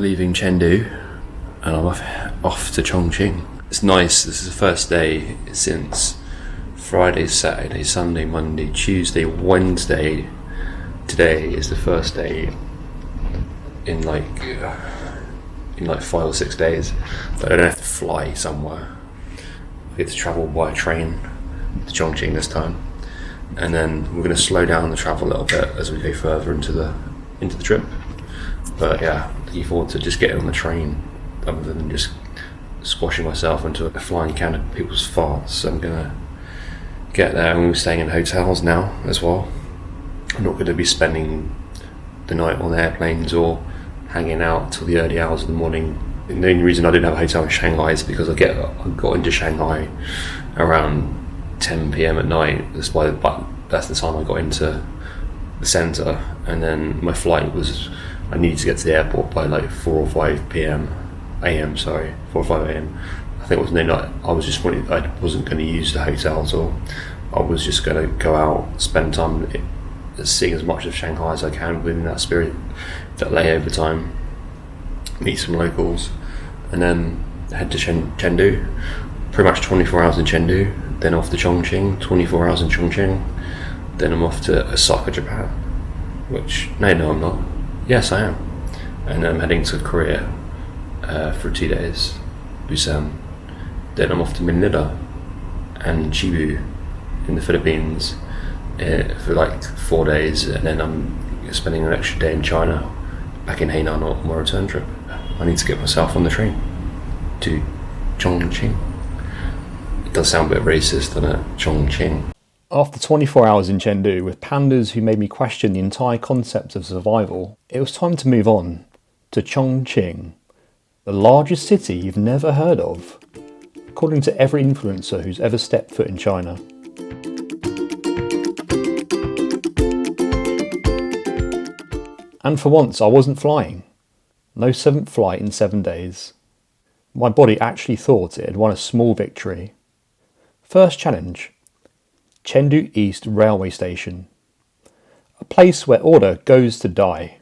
Leaving Chengdu and I'm off to Chongqing. It's nice. This is the first day since Friday, Saturday, Sunday, Monday, Tuesday, Wednesday. Today is the first day in like 5 or 6 days that I don't have to fly somewhere. I get to travel by train to Chongqing this time, and then we're going to slow down the travel a little bit as we go further into the trip. But yeah, looking forward to just getting on the train other than just squashing myself into a flying can of people's farts. So I'm gonna get there, and we're staying in hotels now as well. I'm not going to be spending the night on airplanes or hanging out till the early hours of the morning. And the only reason I didn't have a hotel in Shanghai is because I got into Shanghai around 10 p.m. at night. That's the time I got into the centre, and then my flight was, I needed to get to the airport by like 4 or 5 a.m. I think it was midnight. I wasn't going to use the hotels, or I was just going to go out, spend time seeing as much of Shanghai as I can within that spirit, that layover time, meet some locals, and then head to Chengdu. Pretty much 24 hours in Chengdu, then off to Chongqing, 24 hours in Chongqing, then I'm off to Osaka, Japan. No, I'm not. Yes, I am. And I'm heading to Korea for 2 days, Busan. Then I'm off to Manila and Cebu in the Philippines for like 4 days, and then I'm spending an extra day in China, back in Hainan on my return trip. I need to get myself on the train to Chongqing. It does sound a bit racist, doesn't it? Chongqing. After 24 hours in Chengdu with pandas who made me question the entire concept of survival, it was time to move on to Chongqing, the largest city you've never heard of, according to every influencer who's ever stepped foot in China. And for once I wasn't flying. No 7th flight in 7 days. My body actually thought it had won a small victory. First challenge. Chengdu East Railway Station, a place where order goes to die.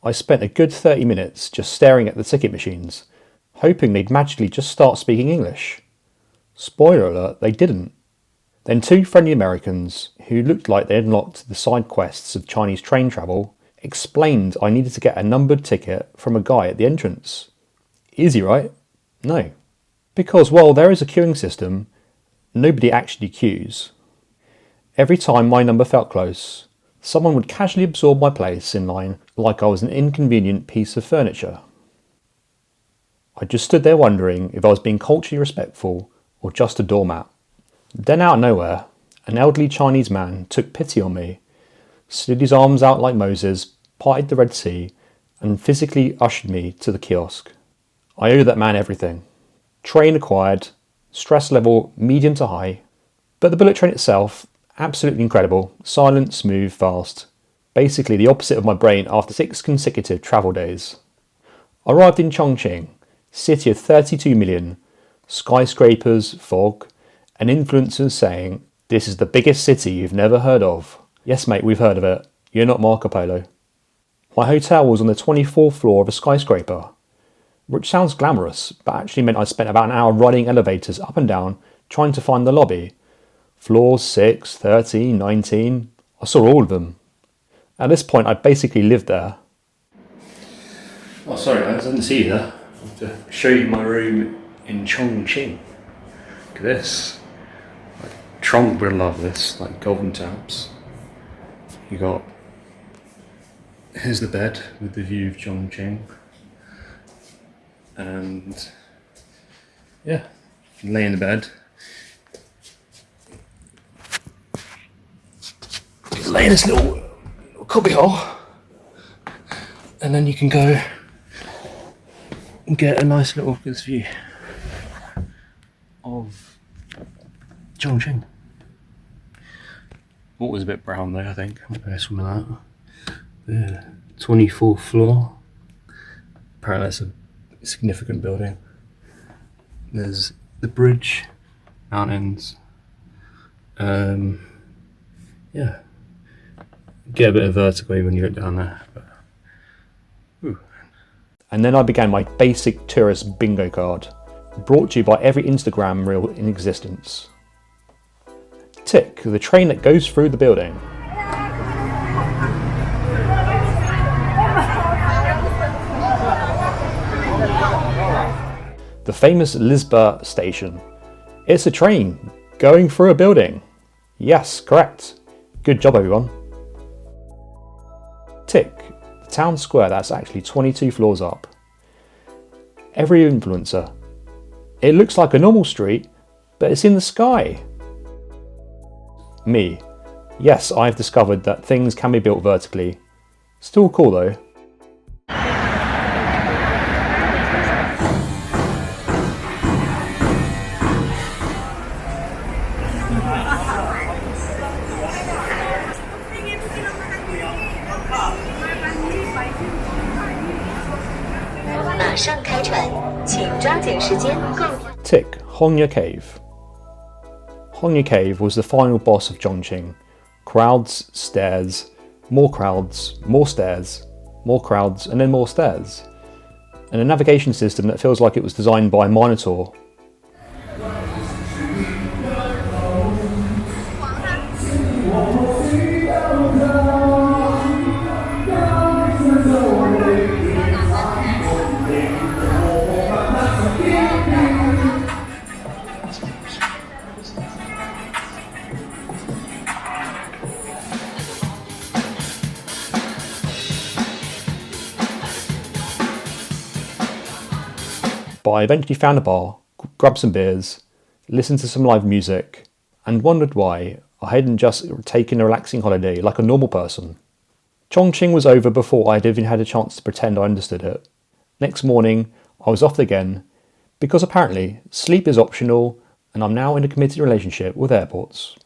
I spent a good 30 minutes just staring at the ticket machines, hoping they'd magically just start speaking English. Spoiler alert, they didn't. Then 2 friendly Americans, who looked like they unlocked the side quests of Chinese train travel, explained I needed to get a numbered ticket from a guy at the entrance. Easy, right? No. Because while there is a queuing system, nobody actually queues. Every time my number felt close, someone would casually absorb my place in line like I was an inconvenient piece of furniture. I just stood there wondering if I was being culturally respectful or just a doormat. Then out of nowhere, an elderly Chinese man took pity on me, slid his arms out like Moses, parted the Red Sea, and physically ushered me to the kiosk. I owe that man everything. Train acquired, stress level medium to high, but the bullet train itself, absolutely incredible, silent, smooth, fast. Basically the opposite of my brain after 6 consecutive travel days. I arrived in Chongqing, city of 32 million, skyscrapers, fog, and influencers saying, "This is the biggest city you've never heard of." Yes mate, we've heard of it. You're not Marco Polo. My hotel was on the 24th floor of a skyscraper, which sounds glamorous, but actually meant I spent about an hour riding elevators up and down trying to find the lobby. Floors 6, 13, 19, I saw all of them. At this point I basically lived there. Oh sorry guys, I didn't see you there. I have to show you my room in Chongqing. Look at this. Like, Trump would love this, like golden taps. You got, here's the bed with the view of Chongqing. And yeah, you can lay in the bed. You lay in this little cubby hole, and then you can go and get a nice little view of Chongqing. Water's a bit brown though, I think. I'm gonna swim in that. The 24th floor. Apparently that's a significant building. There's the bridge, mountains. Yeah, get a bit of vertigo when you look down there. But, And then I began my basic tourist bingo card, brought to you by every Instagram reel in existence. Tick, the train that goes through the building. The famous Lisba station. It's a train going through a building. Yes, correct. Good job, everyone. Tick, the town square that's actually 22 floors up. Every influencer. It looks like a normal street, but it's in the sky. Me. Yes, I've discovered that things can be built vertically. Still cool though. Tick, Hongya Cave. Hongya Cave was the final boss of Chongqing. Crowds, stairs, more crowds, more stairs, more crowds, and then more stairs. And a navigation system that feels like it was designed by a Minotaur. But I eventually found a bar, grabbed some beers, listened to some live music, and wondered why I hadn't just taken a relaxing holiday like a normal person. Chongqing was over before I'd even had a chance to pretend I understood it. Next morning, I was off again, because apparently sleep is optional and I'm now in a committed relationship with airports.